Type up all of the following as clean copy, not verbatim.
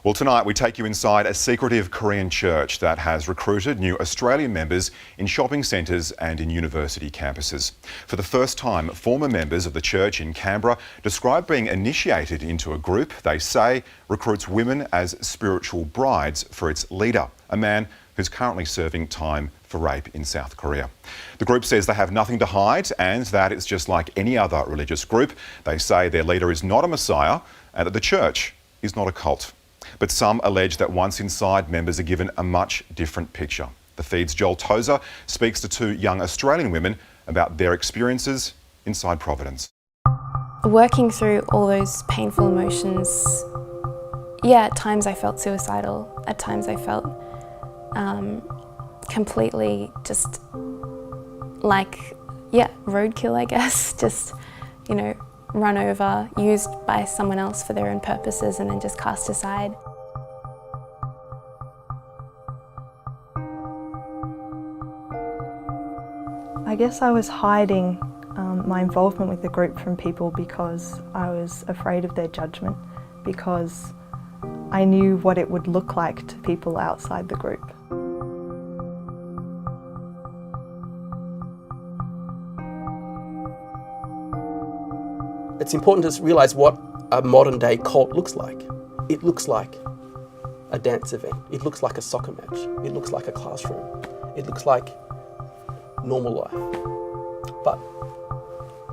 Well, tonight we take you inside a secretive Korean church that has recruited new Australian members in shopping centres and in university campuses. For the first time, former members of the church in Canberra describe being initiated into a group they say recruits women as spiritual brides for its leader, a man who's currently serving time for rape in South Korea. The group says they have nothing to hide and that it's just like any other religious group. They say their leader is not a messiah and that the church is not a cult. But some allege that once inside, members are given a much different picture. The Feed's Joel Tozer speaks to two young Australian women about their experiences inside Providence. Working through all those painful emotions, at times I felt suicidal, at times I felt completely just like, roadkill, I guess, just, run over, used by someone else for their own purposes and then just cast aside. I guess I was hiding my involvement with the group from people because I was afraid of their judgment, because I knew what it would look like to people outside the group. It's important to realise what a modern day cult looks like. It looks like a dance event. It looks like a soccer match. It looks like a classroom. It looks like normal life. But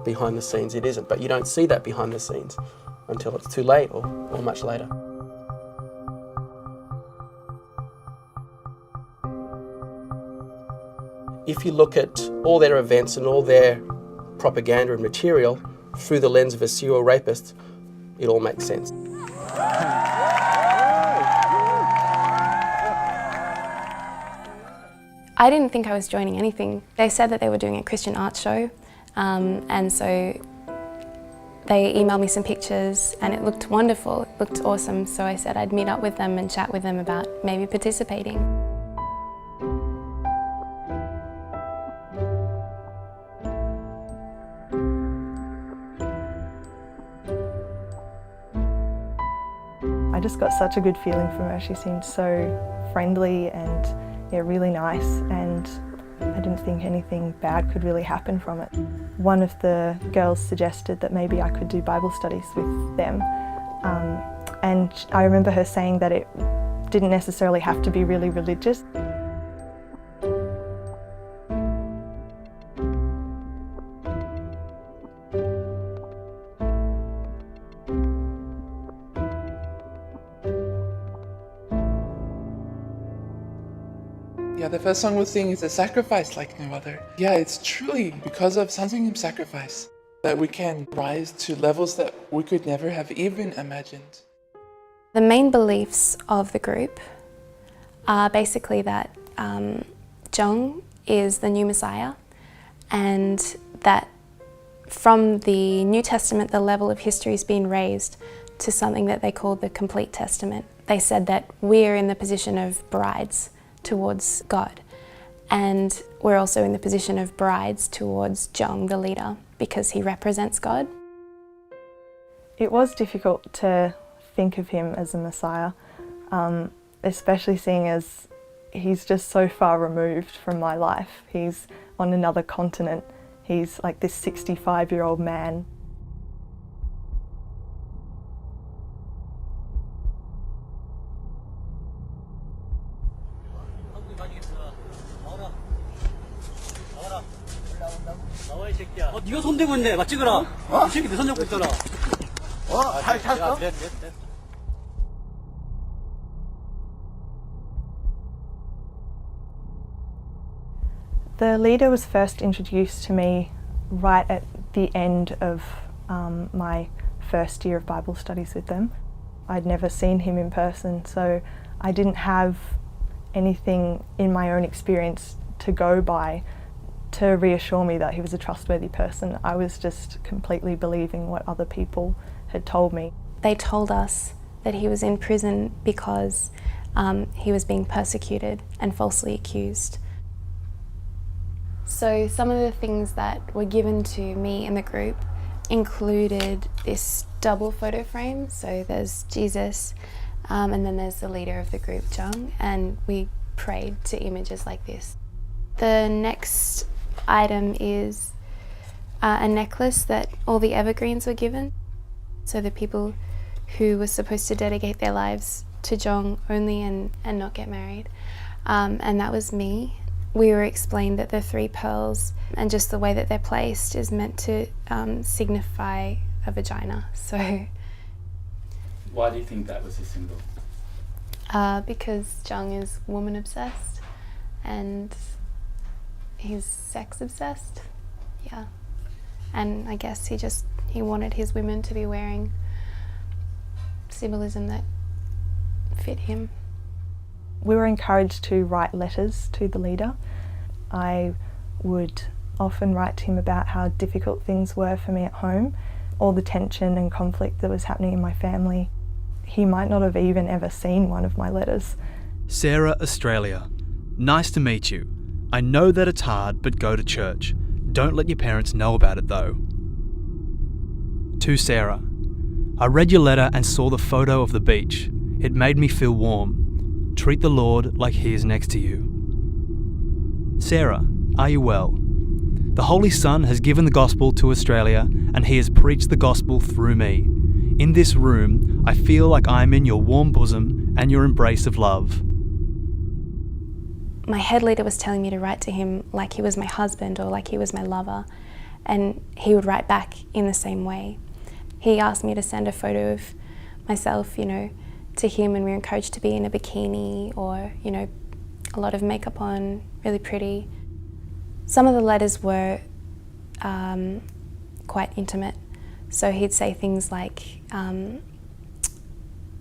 behind the scenes it isn't. But you don't see that behind the scenes until it's too late or much later. If you look at all their events and all their propaganda and material through the lens of a serial rapist, it all makes sense. I didn't think I was joining anything. They said that they were doing a Christian art show, and so they emailed me some pictures and it looked wonderful, it looked awesome, so I said I'd meet up with them and chat with them about maybe participating. I just got such a good feeling from her. She seemed so friendly and really nice, and I didn't think anything bad could really happen from it. One of the girls suggested that maybe I could do Bible studies with them, and I remember her saying that it didn't necessarily have to be really religious. The first song we'll sing is a sacrifice like no other. It's truly because of something of sacrifice that we can rise to levels that we could never have even imagined. The main beliefs of the group are basically that Jung is the new Messiah, and that from the New Testament the level of history has been raised to something that they call the complete testament. They said that we're in the position of brides towards God, and we're also in the position of brides towards Jung, the leader, because he represents God. It was difficult to think of him as a Messiah, especially seeing as he's just so far removed from my life. He's on another continent. He's like this 65-year-old man. 네가 손 대고 있네. 막 찍어라. 이 새끼 내 손 잡고 있잖아. 잘 찼어? 네. The leader was first introduced to me right at the end of my first year of Bible studies with them. I'd never seen him in person, so I didn't have anything in my own experience to go by to reassure me that he was a trustworthy person. I was just completely believing what other people had told me. They told us that he was in prison because he was being persecuted and falsely accused. So some of the things that were given to me in the group included this double photo frame. So there's Jesus And then there's the leader of the group, Jung, and we prayed to images like this. The next item is a necklace that all the evergreens were given. So the people who were supposed to dedicate their lives to Jung only and not get married. And that was me. We were explained that the 3 pearls and just the way that they're placed is meant to signify a vagina. So. Why do you think that was a symbol? Because Jung is woman obsessed and he's sex obsessed. Yeah. And I guess he wanted his women to be wearing symbolism that fit him. We were encouraged to write letters to the leader. I would often write to him about how difficult things were for me at home, all the tension and conflict that was happening in my family. He might not have even ever seen one of my letters. Sarah, Australia. Nice to meet you. I know that it's hard, but go to church. Don't let your parents know about it though. To Sarah. I read your letter and saw the photo of the beach. It made me feel warm. Treat the Lord like He is next to you. Sarah, are you well? The Holy Son has given the gospel to Australia and He has preached the gospel through me. In this room, I feel like I'm in your warm bosom and your embrace of love. My head leader was telling me to write to him like he was my husband or like he was my lover, and he would write back in the same way. He asked me to send a photo of myself, to him, and we were encouraged to be in a bikini or, a lot of makeup on, really pretty. Some of the letters were quite intimate. So he'd say things like,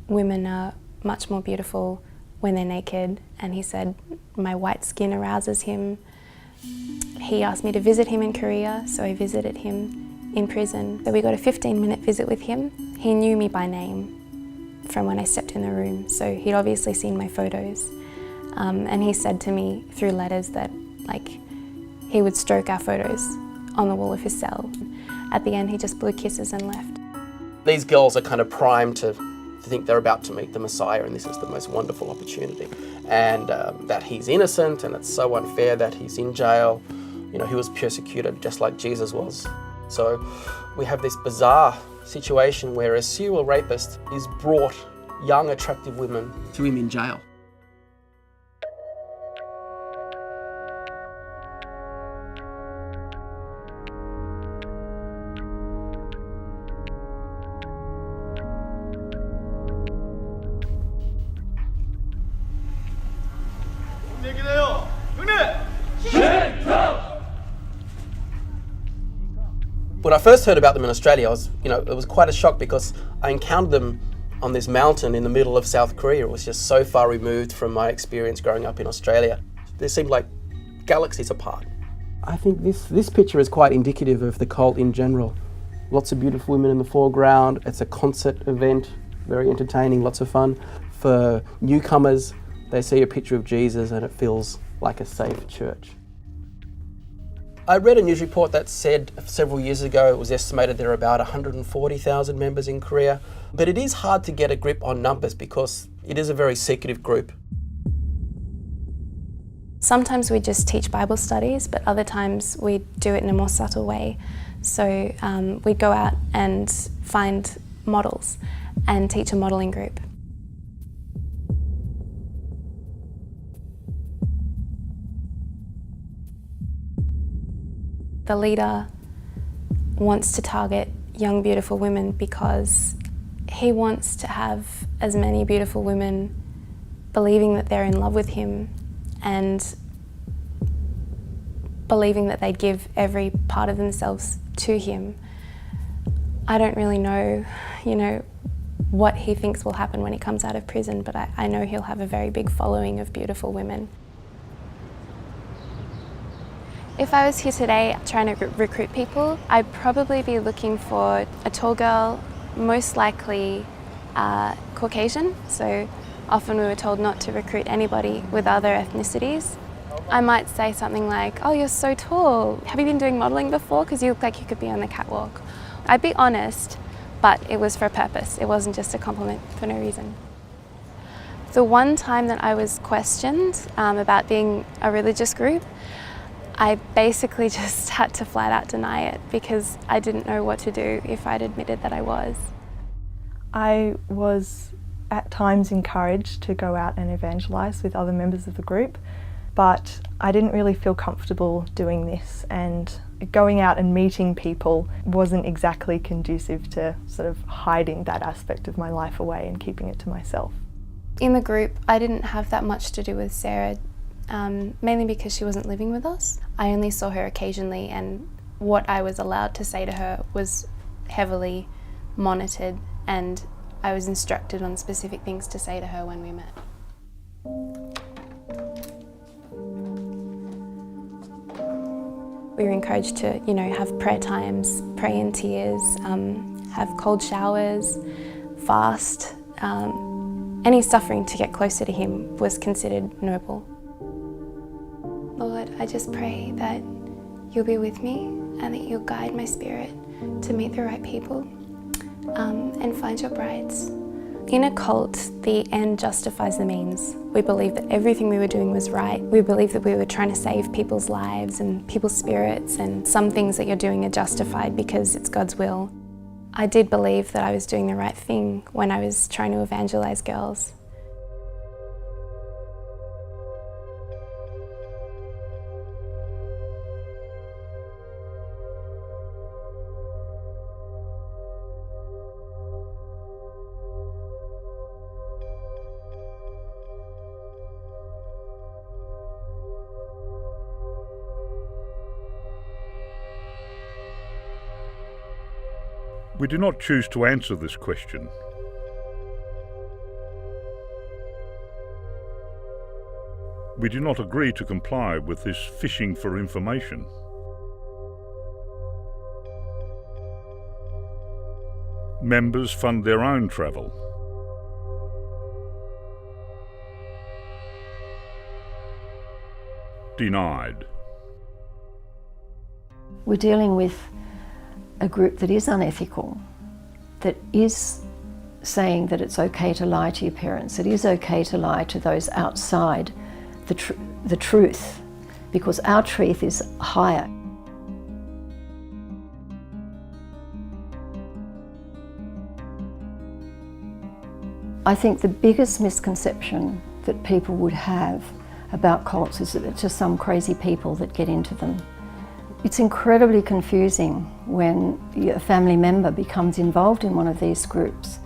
women are much more beautiful when they're naked, and he said my white skin arouses him. He asked me to visit him in Korea, so I visited him in prison. So we got a 15-minute visit with him. He knew me by name from when I stepped in the room, so he'd obviously seen my photos. And he said to me through letters that he would stroke our photos on the wall of his cell. At the end, he just blew kisses and left. These girls are kind of primed to think they're about to meet the Messiah, and this is the most wonderful opportunity. And that he's innocent, and it's so unfair that he's in jail. He was persecuted just like Jesus was. So we have this bizarre situation where a serial rapist is brought young, attractive women to him in jail. When I first heard about them in Australia, it was quite a shock because I encountered them on this mountain in the middle of South Korea. It was just so far removed from my experience growing up in Australia. They seemed like galaxies apart. I think this picture is quite indicative of the cult in general. Lots of beautiful women in the foreground. It's a concert event, very entertaining, lots of fun. For newcomers, they see a picture of Jesus and it feels like a safe church. I read a news report that said several years ago it was estimated there are about 140,000 members in Korea. But it is hard to get a grip on numbers because it is a very secretive group. Sometimes we just teach Bible studies, but other times we do it in a more subtle way. So we'd go out and find models and teach a modelling group. The leader wants to target young, beautiful women because he wants to have as many beautiful women believing that they're in love with him and believing that they'd give every part of themselves to him. I don't really know, what he thinks will happen when he comes out of prison, but I know he'll have a very big following of beautiful women. If I was here today trying to recruit people, I'd probably be looking for a tall girl, most likely Caucasian. So often we were told not to recruit anybody with other ethnicities. I might say something like, "Oh, you're so tall. Have you been doing modelling before? Because you look like you could be on the catwalk." I'd be honest, but it was for a purpose. It wasn't just a compliment for no reason. The one time that I was questioned about being a religious group, I basically just had to flat out deny it because I didn't know what to do if I'd admitted that I was. I was at times encouraged to go out and evangelise with other members of the group, but I didn't really feel comfortable doing this, and going out and meeting people wasn't exactly conducive to sort of hiding that aspect of my life away and keeping it to myself. In the group, I didn't have that much to do with Sarah, mainly because she wasn't living with us. I only saw her occasionally, and what I was allowed to say to her was heavily monitored, and I was instructed on specific things to say to her when we met. We were encouraged to, have prayer times, pray in tears, have cold showers, fast. Any suffering to get closer to Him was considered noble. Lord, I just pray that You'll be with me and that You'll guide my spirit to meet the right people and find Your brides. In a cult, the end justifies the means. We believed that everything we were doing was right. We believed that we were trying to save people's lives and people's spirits, and some things that you're doing are justified because it's God's will. I did believe that I was doing the right thing when I was trying to evangelize girls. We do not choose to answer this question. We do not agree to comply with this fishing for information. Members fund their own travel. Denied. We're dealing with a group that is unethical, that is saying that it's okay to lie to your parents, it is okay to lie to those outside the truth, because our truth is higher. I think the biggest misconception that people would have about cults is that it's just some crazy people that get into them. It's incredibly confusing when a family member becomes involved in one of these groups.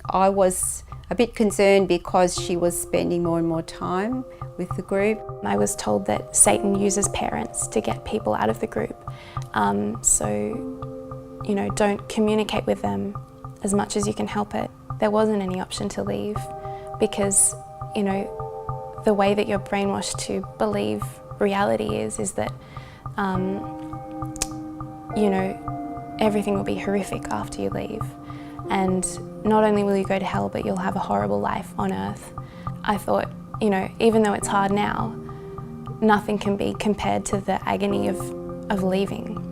I was a bit concerned because she was spending more and more time with the group. I was told that Satan uses parents to get people out of the group. So, don't communicate with them as much as you can help it. There wasn't any option to leave because, the way that you're brainwashed to believe reality is that, everything will be horrific after you leave. And not only will you go to hell, but you'll have a horrible life on earth. I thought, even though it's hard now, nothing can be compared to the agony of leaving.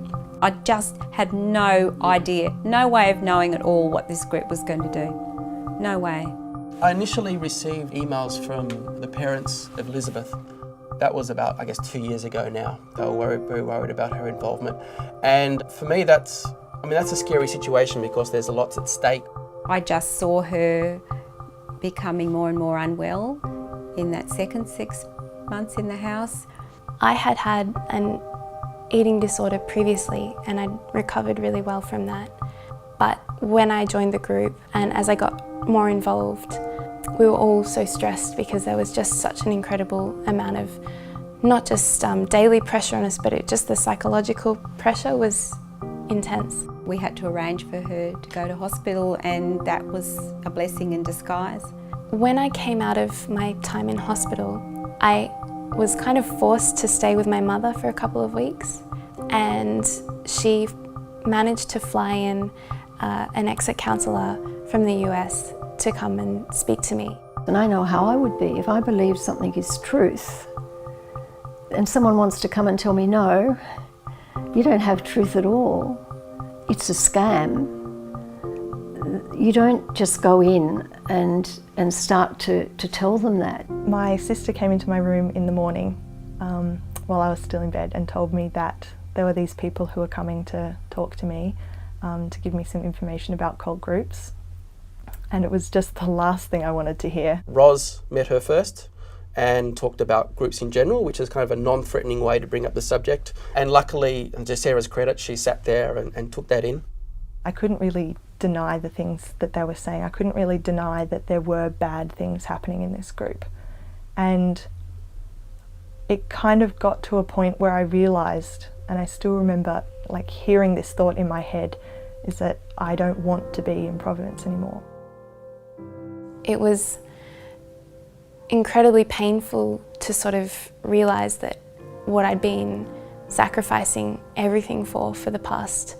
I just had no idea, no way of knowing at all what this group was going to do. No way. I initially received emails from the parents of Elizabeth. That was about, 2 years ago now. They were very worried about her involvement. And for me, that's a scary situation because there's a lot at stake. I just saw her becoming more and more unwell in that second 6 months in the house. I had had an eating disorder previously and I'd recovered really well from that. But when I joined the group and as I got more involved, we were all so stressed because there was just such an incredible amount of not just daily pressure on us, but just the psychological pressure was intense. We had to arrange for her to go to hospital, and that was a blessing in disguise. When I came out of my time in hospital, I was kind of forced to stay with my mother for a couple of weeks, and she managed to fly in an exit counsellor from the US to come and speak to me. And I know how I would be if I believed something is truth and someone wants to come and tell me, no, you don't have truth at all. It's a scam. You don't just go in and start to tell them that. My sister came into my room in the morning while I was still in bed and told me that there were these people who were coming to talk to me, to give me some information about cult groups. And it was just the last thing I wanted to hear. Roz met her first and talked about groups in general, which is kind of a non-threatening way to bring up the subject. And luckily, to Sarah's credit, she sat there and took that in. I couldn't really deny the things that they were saying. I couldn't really deny that there were bad things happening in this group. And it kind of got to a point where I realised, and I still remember like hearing this thought in my head, is that I don't want to be in Providence anymore. It was incredibly painful to sort of realise that what I'd been sacrificing everything for the past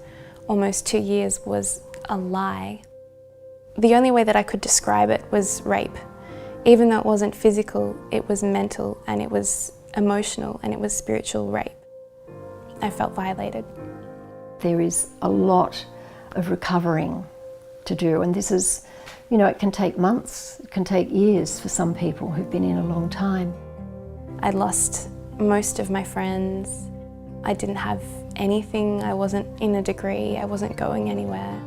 almost 2 years was a lie. The only way that I could describe it was rape. Even though it wasn't physical, it was mental and it was emotional and it was spiritual rape. I felt violated. There is a lot of recovering to do, and this is, you know, it can take months, it can take years for some people who've been in a long time. I'd lost most of my friends. I didn't have anything. I wasn't in a degree. I wasn't going anywhere.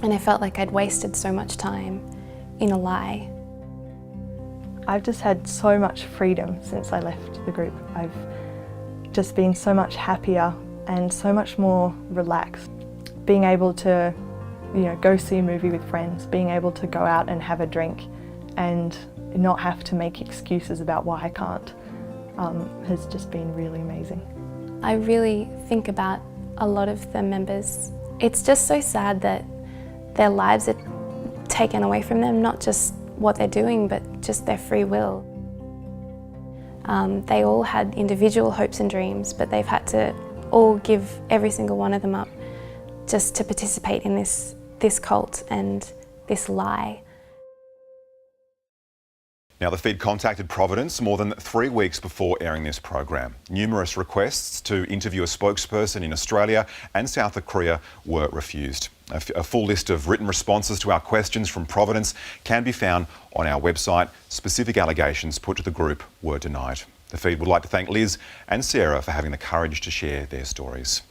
And I felt like I'd wasted so much time in a lie. I've just had so much freedom since I left the group. I've just been so much happier and so much more relaxed. Being able to, you know, go see a movie with friends, being able to go out and have a drink and not have to make excuses about why I can't, has just been really amazing. I really think about a lot of the members. It's just so sad that their lives are taken away from them, not just what they're doing, but just their free will. They all had individual hopes and dreams, but they've had to all give every single one of them up just to participate in this cult and this lie. Now, the feed contacted Providence more than 3 weeks before airing this program. Numerous requests to interview a spokesperson in Australia and South Korea were refused. A full list of written responses to our questions from Providence can be found on our website. Specific allegations put to the group were denied. The feed would like to thank Liz and Sarah for having the courage to share their stories.